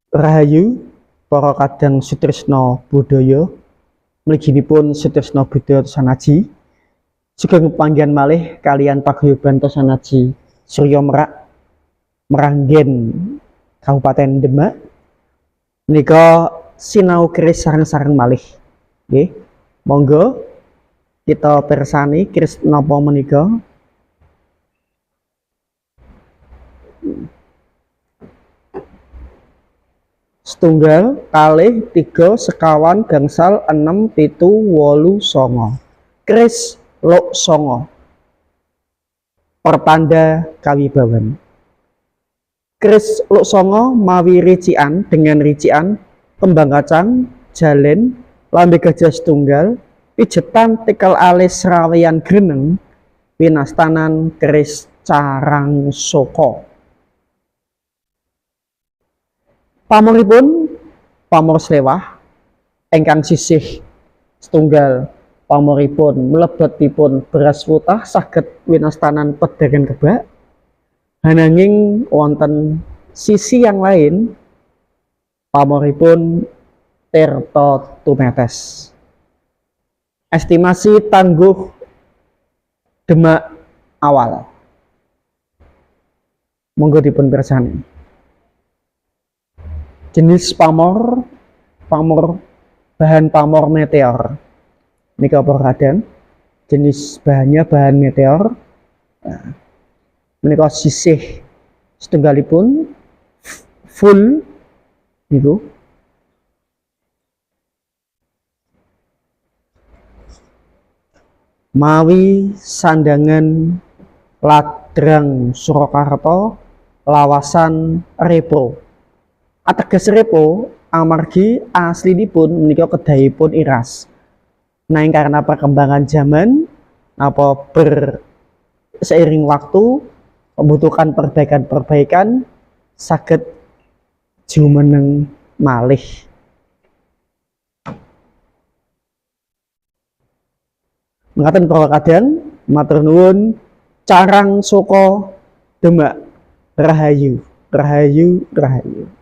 Rahayu para kadang sutresna budaya mliginipun sutresna Buddha Sanaji sugeng panggihan malih kalian paguyuban Sanaji Surya Merak Meranggen Kabupaten Demak menika sinau keris sareng-sareng malih nggih monggo kita pirsani keris napa menika. Setunggal, kalih, tiga, sekawan, gangsal, enem, pitu, wolu, songo. Keris lok songo. Pertanda kawibawan. Keris lok songo mawi rician dengan rician kembang kacang, jalen, lambe gajah setunggal, pijetan tikal alis rawian greneng, winastanan keris carang soko. Pamoripun pamor slewah ingkang sisih setunggal pamoripun mlebetipun beras putah saged winastanan pedhagen kebak. Ananging wonten sisi yang lain pamoripun tirta tumetes. Estimasi tangguh Demak awal. Monggo dipun pirsani. Jenis pamor bahan pamor meteor. Nika perhatian jenis bahannya bahan meteor. Nah, menika sisih setunggalipun full niku. Mawi sandangan Ladrang Surakarta lawasan Repo. Ateges repo amargi aslinipun menika kedahipun iras. Nanging karena perkembangan zaman apa seiring waktu membutuhkan perbaikan-perbaikan saged jumeneng malih. Mengaten para kadang matur nuwun carang soko Demak. Rahayu, rahayu, rahayu.